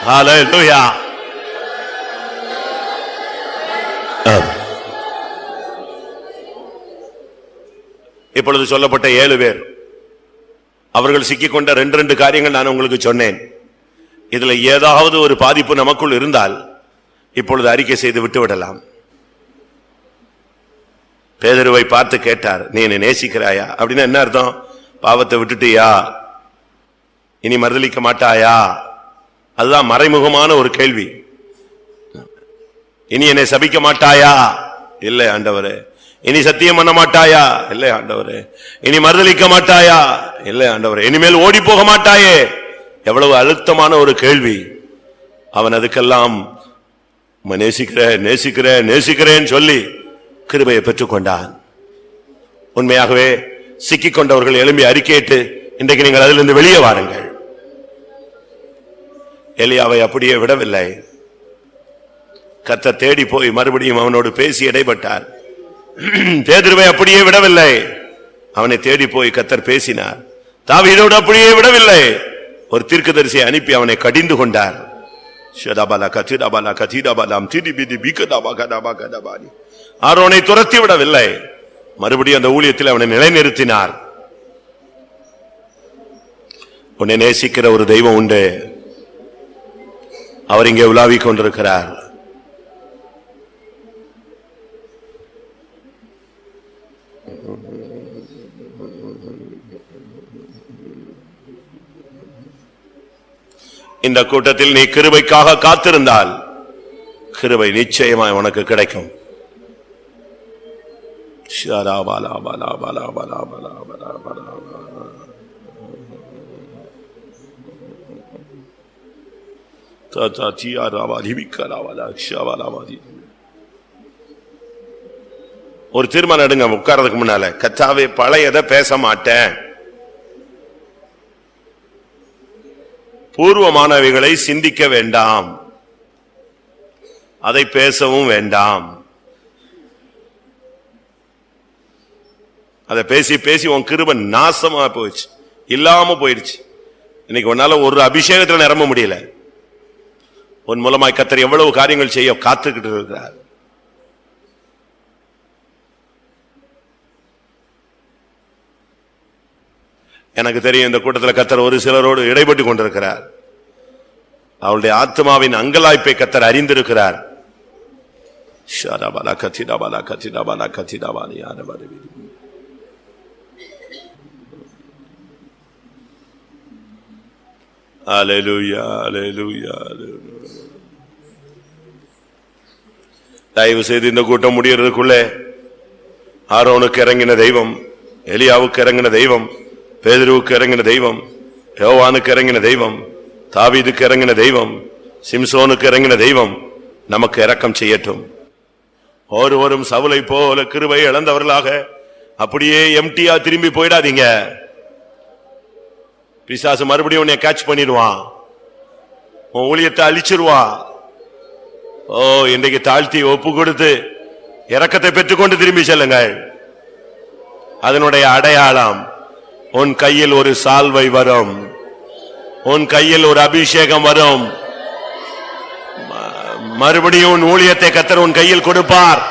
A: ஹல்லேலூயா. இப்பொழுது சொல்லப்பட்ட 7 பேர் அவர்கள் சிக்கிக்கொண்ட 2 காரியங்கள் நான் உங்களுக்கு சொன்னேன். இதுல ஏதாவது ஒரு பாதிப்பு நமக்குள் இருந்தால் இப்பொழுது அறிக்கை செய்து விட்டு விடலாம். பேதுருவை பார்த்து கேட்டார், நீ என்னை நேசிக்கிறாயா? அப்படின்னா என்ன அர்த்தம்? பாவத்தை விட்டுட்டியா? இனி மறுதலிக்க மாட்டாயா? அதுதான் மறைமுகமான ஒரு கேள்வி. இனி என்னை சபிக்க மாட்டாயா? இல்லை ஆண்டவரே. இனி சத்தியம் பண்ண மாட்டாயா? இல்லை ஆண்டவரே. இனி மறுதலிக்க மாட்டாயா? இல்லை ஆண்டவரே. இனிமேல் ஓடி போக மாட்டாயே? எவ்வளவு அழுத்தமான ஒரு கேள்வி. அவன் அதுக்கெல்லாம் நேசிக்கிறேன் சொல்லி கிருபையை பெற்றுக்கொண்டான். உண்மையாகவே சிக்கிக் கொண்டவர்கள் எழும்பி அறிக்கையிட்டு இன்றைக்கு நீங்கள் அதிலிருந்து வெளியே வாருங்கள். எலியாவை அப்படியே விடவில்லை. கர்த்தர் தேடி போய் மறுபடியும் அவனோடு பேசி இடைப்பட்டார். பேதுருவை அப்படியே விடவில்லை. அவனை தேடி போய் கர்த்தர் பேசினார். தாவீதோடு அப்படியே விடவில்லை. ஒரு தீர்க்கதரிசியை அனுப்பி அவனை கடிந்து கொண்டார். ஆரோனை துரத்தி விடவில்லை. மறுபடியும் அந்த ஊழியத்தில் அவனை நிலைநிறுத்தினார். உன்னை நேசிக்கிற ஒரு தெய்வம் உண்டு. அவர் இங்கே உலாவிக் கொண்டிருக்கிறார். இந்த கூட்டத்தில் நீ கிருபைக்காக காத்திருந்தால் கிருபை நிச்சயமாய் உனக்கு கிடைக்கும். ஒரு தீர்மானம் எடுங்க உட்கார்றதுக்கு முன்னால. கர்த்தாவே, பழையதை பேச மாட்டேன். பூர்வமானவைகளை சிந்திக்க வேண்டாம். அதை பேசவும் வேண்டாம். அதை பேசி பேசி உன் கிருபை நாசமா போயிடுச்சு, இல்லாம போயிடுச்சு. இன்னைக்கு உன்னால ஒரு அபிஷேகத்தில் நிரம்ப முடியல. உன் மூலமாய் கர்த்தர் எவ்வளவு காரியங்கள் செய்ய காத்துக்கிட்டு இருக்கிறார். எனக்கு தெரியும் இந்த கூட்டத்தில் கர்த்தர் ஒரு சிலரோடு இடைப்பட்டு கொண்டிருக்கிறார். அவருடைய ஆத்மாவின் அங்கலாய்ப்பை கர்த்தர் அறிந்திருக்கிறார். தயவு செய்து இந்த கூட்டம் முடியறதுக்குள்ளே ஆரோனுக்கு இறங்கின தெய்வம், எலியாவுக்கு இறங்கின தெய்வம், பேதுருவுக்கு இறங்கின தெய்வம், யோவானுக்கு இறங்கின தெய்வம், தாவீதுக்கு இறங்கின தெய்வம், சிம்சோனுக்கு இறங்கின தெய்வம் நமக்கு இரக்கம் செய்யட்டும். ஒருவரும் சவுலை போல கிருபை இழந்தவர்களாக அப்படியே எம்டியா திரும்பி போயிடாதீங்க. பிசாசு மறுபடியும் உன்னை கேட்ச் பண்ணிடுவான், உன் ஊழியத்தை அழிச்சிருவான். ஓ, இன்றைக்கு தாழ்த்தி ஒப்பு கொடுத்து இரக்கத்தை பெற்றுக்கொண்டு திரும்பி செல்லுங்கள். அதனுடைய அடையாளம் உன் கையில் ஒரு சால்வை வரும், உன் கையில் ஒரு அபிஷேகம் வரும். மறுபடியும் உன் ஊழியத்தை கர்த்தர் உன் கையில் கொடுப்பார்.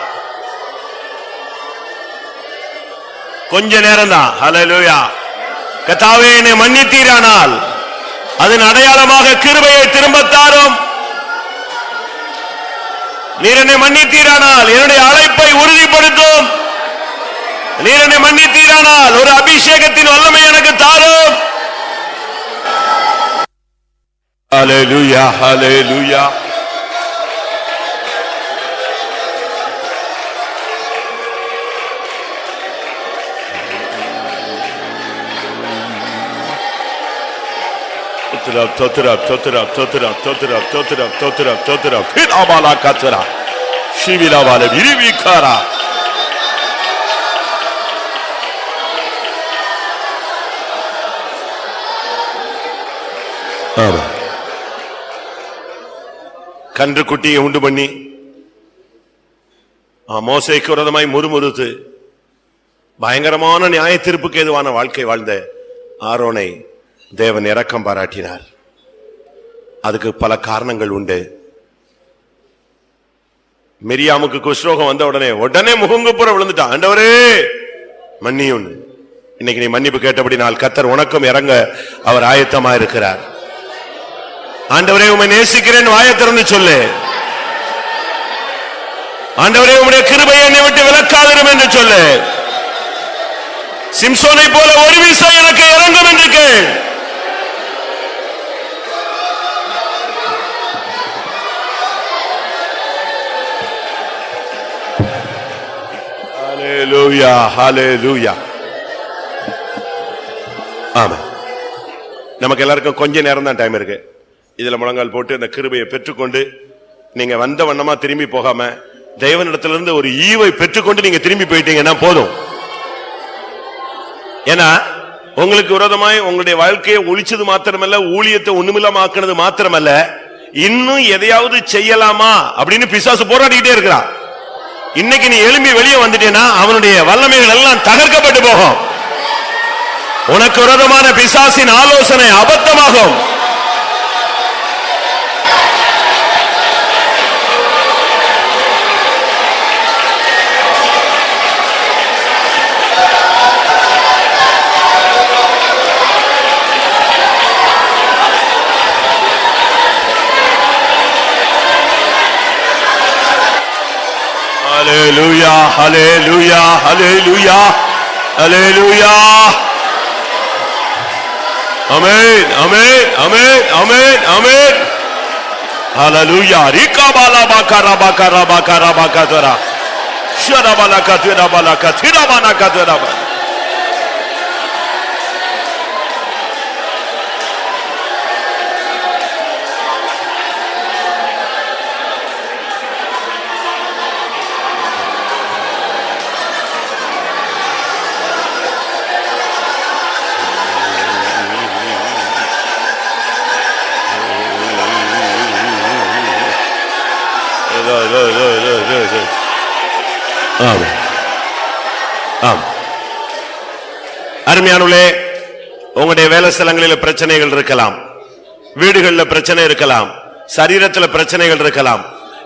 A: கொஞ்ச நேரம் தான். ஹல்லேலூயா. கர்த்தாவே, என்னை மன்னித்தீரானால் அதன் அடையாளமாக கிருபையை திரும்பத் தாரும். நீர் என்னை மன்னித்தீரானால் என்னுடைய அழைப்பை உறுதிப்படுத்தும். நீர் என்னை மன்னித்தீரானால் ஒரு அபிஷேகத்தின் வல்லமை எனக்கு தாரும். ஹல்லேலூயா, ஹல்லேலூயா. கன்று குட்டியை உண்டு பண்ணி மோசேக்கு விரோதமாய் முறுமுறுத்து பயங்கரமான நியாய தீர்ப்புக்கு ஏதுவான வாழ்க்கை வாழ்ந்த ஆரோனை தேவன் இரக்கம் பாராட்டினார். அதுக்கு பல காரணங்கள் உண்டு. மிரியாமுக்கு குஷ்ரோகம் வந்த உடனே முகங்குப்புற விழுந்துட்டான், ஆண்டவரே மன்னியும். இன்னைக்கு நீ மன்னிப்பு கேட்டபடினால் கர்த்தர் உனக்கும் இறங்க அவர் ஆயத்தமா இருக்கிறார். ஆண்டவரே உம்மை நேசிக்கிறேன் வாயை திறந்து சொல்லு. ஆண்டவரே உம்முடைய கிருபையை என்னை விட்டு விலக்காதிரும் என்று சொல்லு. சிம்சோனை போல ஒரு வீசா எனக்கு இறங்கும் என்று கேள். ஹல்லேலூயா, ஹல்லேலூயா. ஆமா, நமக்கு எல்லாருக்கும் கொஞ்ச நேரம் தான் டைம் இருக்கு. இதுல முழங்கால் போட்டு இந்த கிருபையை பெற்றுக்கொண்டு நீங்க வந்த வண்ணமா திரும்பி போகாம தேவனிடத்திலிருந்து ஒரு ஈவை பெற்றுக்கொண்டு நீங்க திரும்பி போயிட்டீங்கன்னா போதும். ஏன்னா உங்களுக்கு விரோதமாய் உங்களுடைய வாழ்க்கையை ஒழிச்சது மாத்திரமல்ல, ஊழியத்தை ஒண்ணுமில்லாம ஆக்கினது மாத்திரமல்ல, இன்னும் எதையாவது செய்யலாமா அப்படின்னு பிசாசு போராடிக்கிட்டே இருக்கிறான். இன்னைக்கு நீ எழும்பி வெளியே வந்துட்டேன்னா அவனுடைய வல்லமைகள் எல்லாம் தகர்க்கப்பட்டு போகும். உனக்கு விரோதமான பிசாசின் ஆலோசனை அபத்தமாகும். Hallelujah, hallelujah, hallelujah, hallelujah. Amen, amen, amen, amen, amen. Hallelujah. Rika bala bakara bakara bakara bakara. Shara bala katira bala katira bana katira bana. அருமையானவர்களே, உங்களுடைய வேலை ஸ்தலங்களில் பிரச்சனைகள் இருக்கலாம், வீடுகளில் பிரச்சனை இருக்கலாம், சரீரத்தில் பிரச்சனைகள் இருக்கலாம்,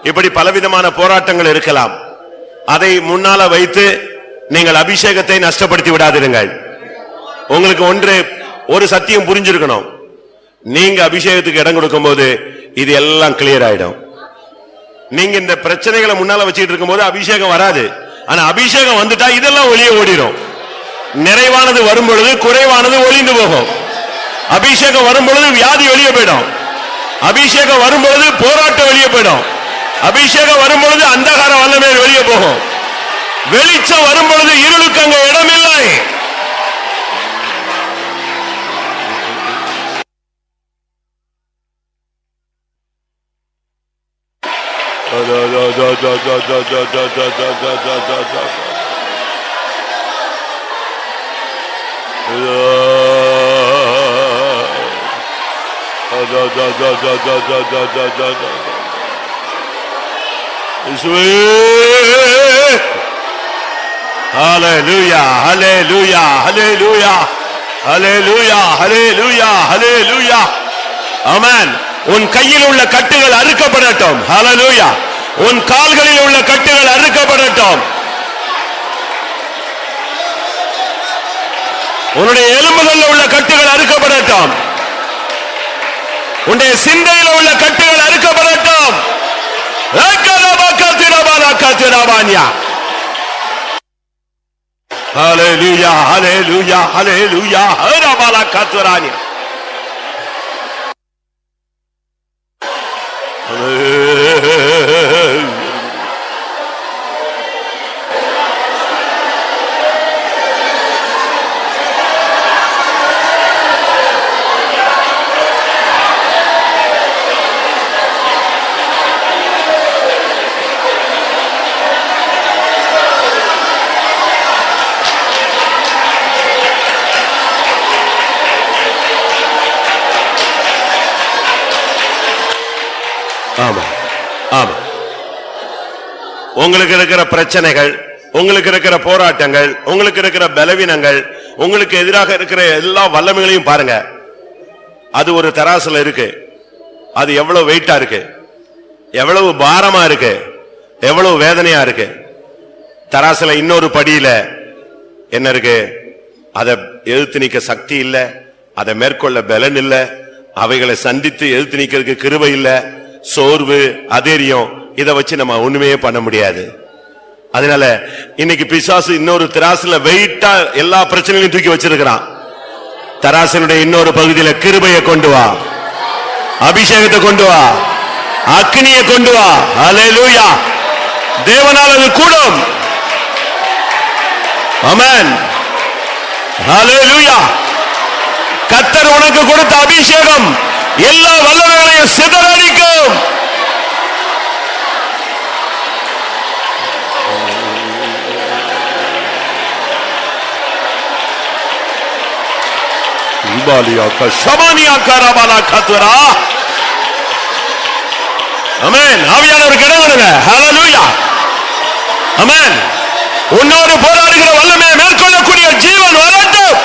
A: இப்படி பலவிதமான போராட்டங்கள் இருக்கலாம். அதை முன்னால வைத்து நீங்கள் அபிஷேகத்தை நஷ்டப்படுத்தி விடாதிருங்கள். உங்களுக்கு ஒரு சத்தியம் புரிஞ்சிருக்கணும், நீங்க அபிஷேகத்துக்கு இடம் கொடுக்கும் போது இது எல்லாம் கிளியர் ஆயிடும். நீங்க இந்த பிரச்சனைகளை முன்னால வச்சுட்டு இருக்கும் போது அபிஷேகம் வராது. ஆனா அபிஷேகம் வந்துட்டா இதெல்லாம் ஒளிய ஓடிடும். நிறைவானது வரும் பொழுது குறைவானது ஒளிந்து போகும். அபிஷேகம் வரும் பொழுது வியாதி வெளியே போயிடும். அபிஷேகம் வரும் பொழுது போராட்டம் வெளியே போயிடும். அபிஷேகம் வரும் பொழுது அந்தகார வல்லமை வெளியே போகும். வெளிச்சம் வரும் பொழுது இருளுக்கு அங்க இடமில்லை. Hallelujah, hallelujah, hallelujah, hallelujah, hallelujah, hallelujah. Amen. உன் கையில் உள்ள கட்டுகள் அறுக்கப்படட்டும். ஹல்லேலூயா. உன் கால்களில் உள்ள கட்டுகள் அறுக்கப்படட்டும். உன்னுடைய எலும்புகளில் உள்ள கட்டுகள் அறுக்கப்படட்டும். உன்னுடைய சிந்தையில் உள்ள கட்டுகள் அறுக்கப்படட்டும். ஹல்லேலூயா, ஹல்லேலூயா, ஹல்லேலூயா. ஹரபாலா கத்ரானியா. ஆமா, ஆமா. உங்களுக்கு இருக்கிற பிரச்சனைகள், உங்களுக்கு இருக்கிற போராட்டங்கள், உங்களுக்கு இருக்கிற பலவீனங்கள், உங்களுக்கு எதிராக இருக்கிற எல்லா வல்லமைகளையும் பாருங்க. அது ஒரு தராசுல இருக்கு. அது எவ்வளவு வெயிட்டா இருக்கு, எவ்வளவு பாரமா இருக்கு, எவ்வளவு வேதனையா இருக்கு. தராசுல இன்னொரு படியில என்ன இருக்கு? அதை எதிர்த்து நிக்க சக்தி இல்ல, அதை மேற்கொள்ள பலன் இல்ல, அவைகளை சந்தித்து எதிர்த்து நிக்கிறதுக்கு கிருபை இல்ல, சோர்வு, அதேரியம். இதை வச்சு நம்ம ஒண்ணுமே பண்ண முடியாது. அதனால இன்னைக்கு பிசாசு இன்னொரு தராசுல வெயிட்டா எல்லா பிரச்சனைகளையும் தூக்கி வச்சிருக்கிறான். தராசனுடைய இன்னொரு பகுதியில கிருபையை கொண்டு வா, அபிஷேகத்தை கொண்டு வா, அக்னியை கொண்டு வா. ஹல்லேலூயா. தேவனால் அது கூடும். ஆமென். ஹல்லேலூயா. கர்த்தர் உனக்கு கொடுத்த அபிஷேகம் எல்லா வல்லமைகளையும் சிதறடிக்கும். ஆவியானவர் கிடவனுங்க. ஹல்லேலூயா. ஆமென். உன்னோடு போராடுகிற வல்லமையை மேற்கொள்ளக்கூடிய ஜீவன் வரட்டும்.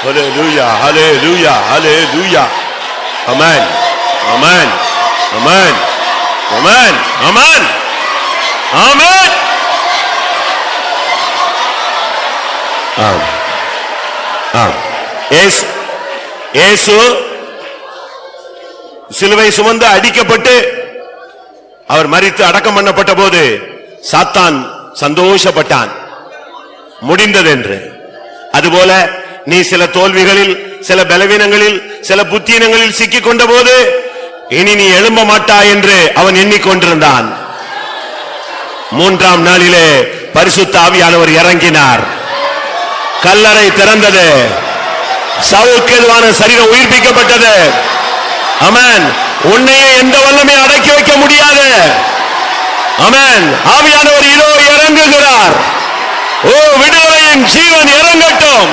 A: Hallelujah, hallelujah, hallelujah. Amen, amen, amen, amen, amen, amen. இயேசு சிலுவை சுமந்து அடிக்கப்பட்டு அவர் மரித்து அடக்கம் பண்ணப்பட்ட போது சாத்தான் சந்தோஷப்பட்டான், முடிந்தது என்று. அதுபோல நீ சில தோல்விகளில், சில பலவீனங்களில், சில புத்தீனங்களில் சிக்கிக் கொண்ட போது இனி நீ எழும்ப மாட்டாய் என்று அவன் எண்ணிக்கொண்டிருந்தான். மூன்றாம் நாளிலே பரிசுத்த ஆவியானவர் இறங்கினார், கல்லறை திறந்தது, சவுலுக்கு எதுவான சரீரம் உயிர்ப்பிக்கப்பட்டது. ஆமென். உன்னையே எந்த வல்லமை அடக்கி வைக்க முடியாது. ஆமென். ஆவியானவர் இதோ இறங்குகிறார். ஓ, விடுதலையின் ஜீவன் இறங்கட்டும்,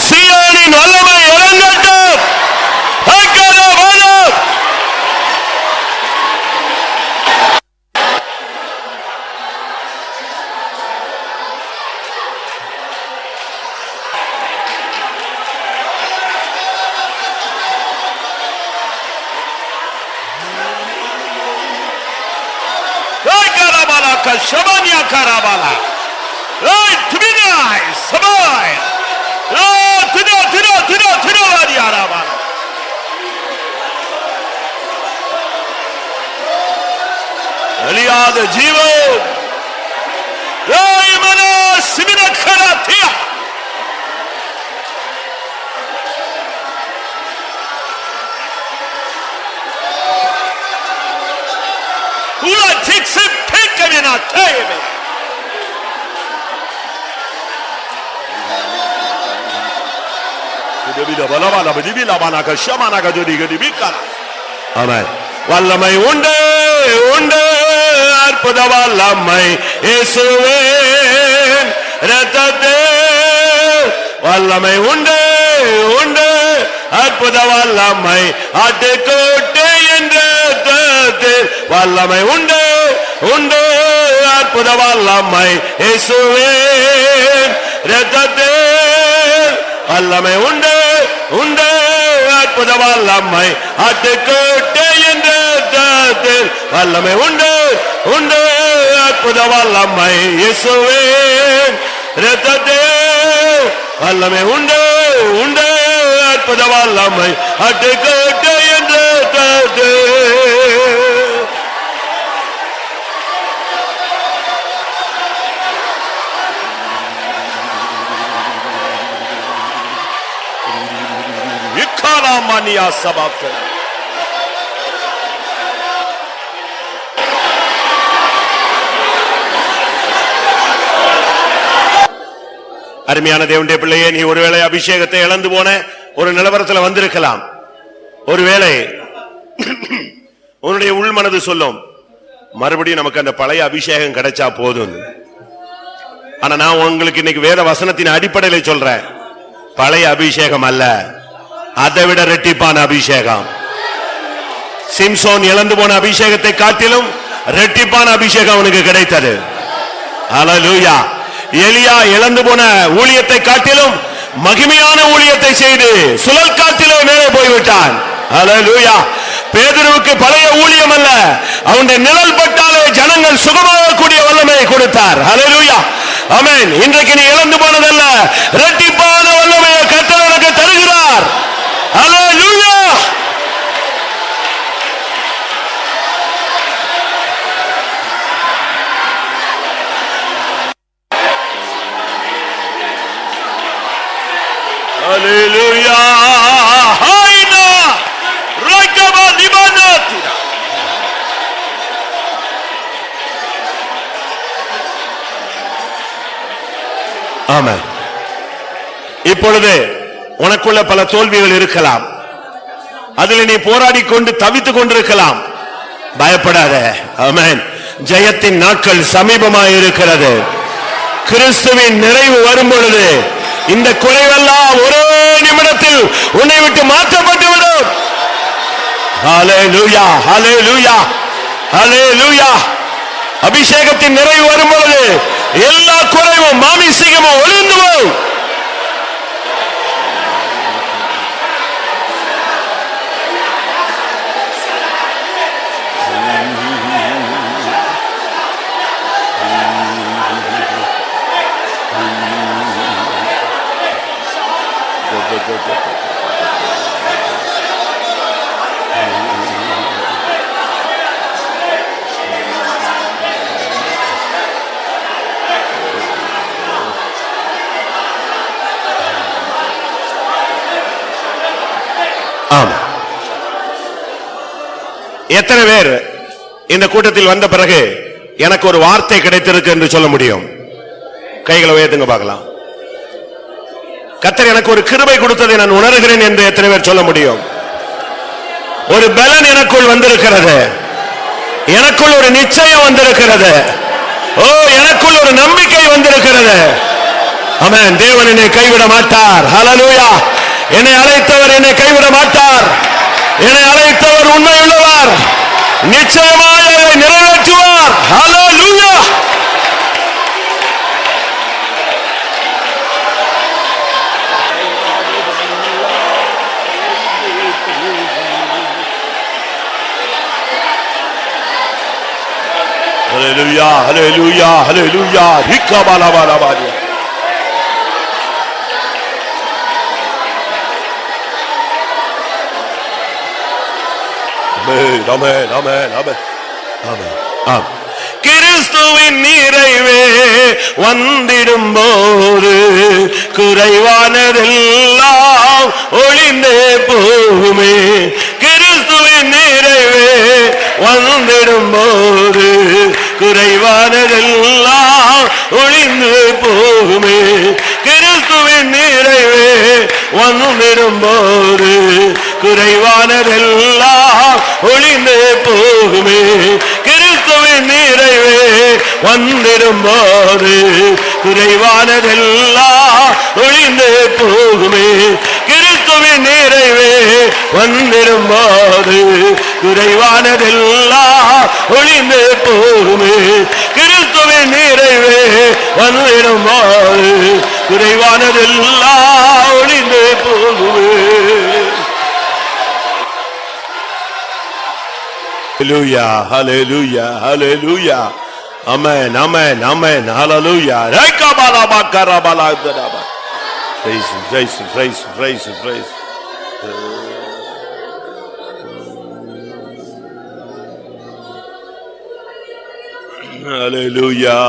A: சீயோனின் வல்லமை இறங்கட்டும். Shabania Karabala. Hey, Trinai, Sabai. Oh, Tino, Arabala. Eliade Jivo. Hey, Mana Simina Karatia. Who takes him? Not tell me. Amen. வல்லமை உண்டு, உண்டு, அற்புத வல்லமை இயேசுவின் இரத்தத்தில். வல்லமை உண்டு, உண்டு, அற்புத வல்லமை ஆட்டுக்குட்டி என்ற இரத்தத்தில். வல்லமை உண்டு, உண்டு, அற்புத வல்லமை இயேசுவின் இரத்தத்தில். வல்லமை உண்டு, உண்டு, அற்புத வல்லமை ஆட்டுக்குட்டி என்ற இரத்தத்தில். வல்லமை உண்டு, உண்டு, அற்புத வல்லமை இயேசுவின் இரத்தத்தில். வல்லமை உண்டு, உண்டு, அற்புத வல்லமை ஆட்டுக்குட்டி என்ற இரத்தத்தில். ரபனியா சபாப்தனா. அருமையான தேவனுடைய பிள்ளையே, நீ ஒருவேளை அபிஷேகத்தை இழந்து போன ஒரு நிலவரத்தில் வந்திருக்கலாம். ஒருவேளை உன்னுடைய உள்மனது சொல்லும், மறுபடியும் நமக்கு அந்த பழைய அபிஷேகம் கிடைச்சா போதும். ஆனா நான் உங்களுக்கு இன்னைக்கு வேத வசனத்தின் அடிப்படையில் சொல்றேன், பழைய அபிஷேகம் அல்ல, அதை விட இரட்டிப்பான அபிஷேகம். சிம்சோன் இழந்து போன அபிஷேகத்தை காட்டிலும் இரட்டிப்பான அபிஷேகம் அவனுக்கு கிடைத்தது. ஹல்லேலூயா. எலியா இழந்து போன ஊழியத்தை காட்டிலும் மகிமையான ஊழியத்தை செய்து சுழல் காட்டிலே மேலே போய்விட்டான். ஹல்லேலூயா. பேதுருவுக்கு பழைய ஊழியம் அல்ல, அவனுடைய நிழல் பட்டாலே ஜனங்கள் சுகமாகக்கூடிய வல்லமையை கொடுத்தார். ஹல்லேலூயா. ஆமென். இன்றைக்கு நீ இழந்து போனதல்ல, இரட்டிப்பான வல்லமையை கர்த்தர் உனக்கு தருகிறார். ஹல்லேலூயா. Hallelujah. Haina rakaba dibanat. ஆமென். இப்பொழுது உனக்குள்ள பல தோல்விகள் இருக்கலாம், அதில் நீ போராடி கொண்டு தவித்துக் கொண்டிருக்கலாம். பயப்படாத. ஆமென். ஜெயத்தின் நாட்கள் சமீபமாய் இருக்கிறது. கிறிஸ்துவின் நிறைவு வரும் பொழுது இந்த குறைவெல்லாம் ஒரே நிமிடத்தில் உன்னை விட்டு மாற்றப்பட்டுவிடும். ஹல்லேலூயா, ஹல்லேலூயா, ஹல்லேலூயா. அபிஷேகத்தின் நிறைவு வரும் பொழுது எல்லா குறைவும் மாமிசீகமும் ஒளிந்து போகும். எத்தனை பேர் இந்த கூட்டத்தில் வந்த பிறகு எனக்கு ஒரு வார்த்தை கிடைத்திருக்கு என்று சொல்ல முடியும்? கைகளை உயர்த்துங்க பார்க்கலாம். கர்த்தர் எனக்கு ஒரு கிருபை கொடுத்ததை நான் உணர்கிறேன் என்று எத்தனை பேர் சொல்ல முடியும்? ஒரு பலன் எனக்குள் வந்திருக்கிறது, எனக்குள் ஒரு நிச்சயம் வந்திருக்கிறது, ஓ எனக்குள் ஒரு நம்பிக்கை வந்திருக்கிறது. ஆமென். தேவன் என்னை கைவிட மாட்டார். ஹல்லேலூயா. என்னை அழைத்தவர் என்னை கைவிட மாட்டார். என்னை அழைத்தவர் உண்மையுள்ளவர், நிச்சயமாக அதை நிறைவேற்றுவார். ஹல்லேலூயா. ஹல்லேலூயா, ஹல்லேலூயா, ஹல்லேலூயா. ரிக்கபாலபாலபாலியா. ஆமென், ஆமென், ஆமென், ஆமென், ஆமென். கிறிஸ்துவின் நிறைவே வந்திடும் போது குறைவானதெல்லாம் ஒளிந்தே போகுமே. கிறிஸ்துவின் நிறைவே வந்திடும் போது குறைவானதெல்லாம் ஒளிந்து போகுமே. கிறிஸ்துவின் நிறைவே வந்திடும் போது குறைவானதெல்லாம் ஒளிந்து போகுமே. கிறிஸ்துவின் நிறைவே வந்திடும் போது குறைவானதெல்லாம் ஒளிந்து போகுமே. கிறிஸ்துவின் நிறைவே வந்திடும் போது குறைவானதெல்லாம் ஒளிந்து போகுமே. கிறிஸ்துவின் நிறைவே வந்திடும் போது குறைவானதெல்லாம் ஒளிந்து போகுமே. Hallelujah, hallelujah, hallelujah. Amen, amen, amen, hallelujah. Praise him, praise him, praise him, praise him, praise him. Hallelujah.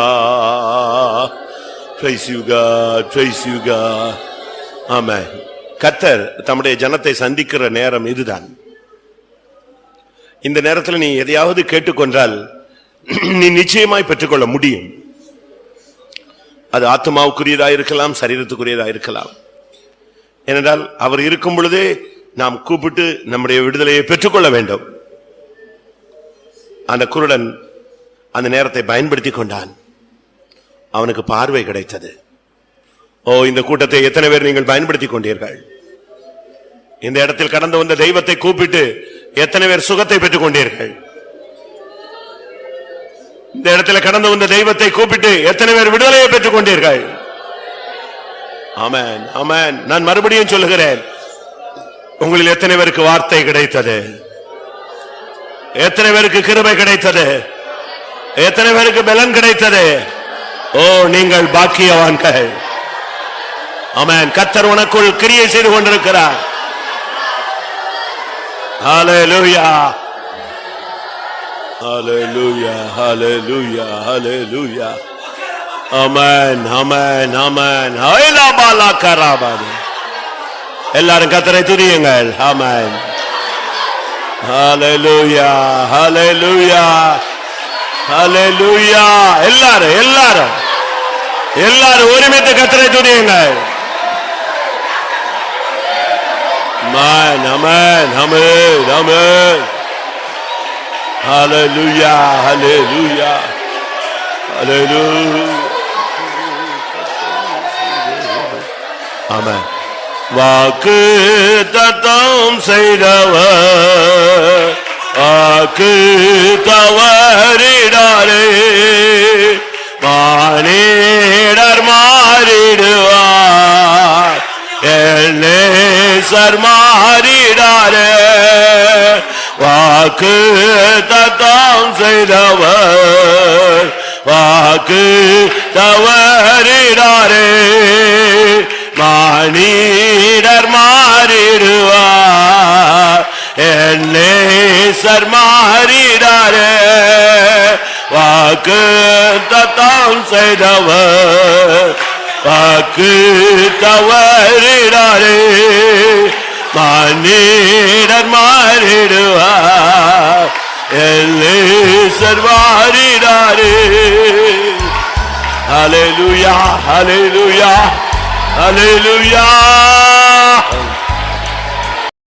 A: Praise you God, praise you God. Amen. கர்த்தர் தம்முடைய ஜனத்தை சந்திக்கிற நேரம் இதுதான். இந்த நேரத்தில் நீ எதையாவது கேட்டுக்கொண்டால் நீ நிச்சயமாய் பெற்றுக்கொள்ள முடியும். அது ஆத்மாவுக்குரியதா இருக்கலாம், சரீரத்துக்குரியதா இருக்கலாம். ஏனென்றால் அவர் இருக்கும் பொழுதே நாம் கூப்பிட்டு நம்முடைய விடுதலையை பெற்றுக்கொள்ள வேண்டும். அந்த குருடன் அந்த நேரத்தை பயன்படுத்தி கொண்டான். அவனுக்கு பார்வை கிடைத்தது. இந்த கூட்டத்தை எத்தனை பேர் நீங்கள் பயன்படுத்தி கொண்டீர்கள்? இந்த இடத்தில் கடந்து வந்த தெய்வத்தை கூப்பிட்டு எத்தனை பேர் சுகத்தை பெற்றுக் கொண்டீர்கள்? இந்த இடத்துல கடந்து வந்த தெய்வத்தை கூப்பிட்டு எத்தனை பேர் விடுதலையை பெற்றுக் கொண்டீர்கள்? ஆமென், ஆமென். நான் மறுபடியும் சொல்லுகிறேன், உங்களில் எத்தனை பேருக்கு வார்த்தை கிடைத்தது? எத்தனை பேருக்கு கிருபை கிடைத்தது? எத்தனை பேருக்கு பலன் கிடைத்தது? நீங்கள் பாக்கியவான்கள். ஆமென். கர்த்தர் உனக்குள் கிரியை செய்து கொண்டிருக்கிறார். ஹல்லேலூயா, ஹல்லேலூயா, ஹல்லேலூயா, ஹல்லேலூயா. ஆமென், ஆமென், ஆமென். ஹைலாபாலா கராபாதி. எல்லாரும் கர்த்தரை துதியுங்கள். ஆமென். ஹல்லேலூயா, ஹல்லேலூயா, ஹல்லேலூயா. எல்லாரும் எல்லாரும் எல்லாரும் ஒருமித்து கர்த்தரை துதியுங்கள். ஆமென், ஆமென், ஆமென், ஆமென். ஹல்லேலூயா, ஹல்லேலூயா, ஹல்லேலூயா. ஆமென். வாக்கு தத்தம் செய்தவர் வாக்கு தவறிடாரே, மானிடர் மாறிடுவார், நேசர் மாறிடாரே. வாக்கு தத்தம் செய்தவர் வாக்கு தவறிடாரே, மானிடர் மாறிடுவார், நேசர் மாறிடாரே. வாக்கு தத்தம் செய்தவர் வாக்கு தவறிடாரே, மானிடர் மாறிடுவார், நேசர் மாறிடாரே. ஹல்லேலூயா, ஹல்லேலூயா, ஹல்லேலூயா.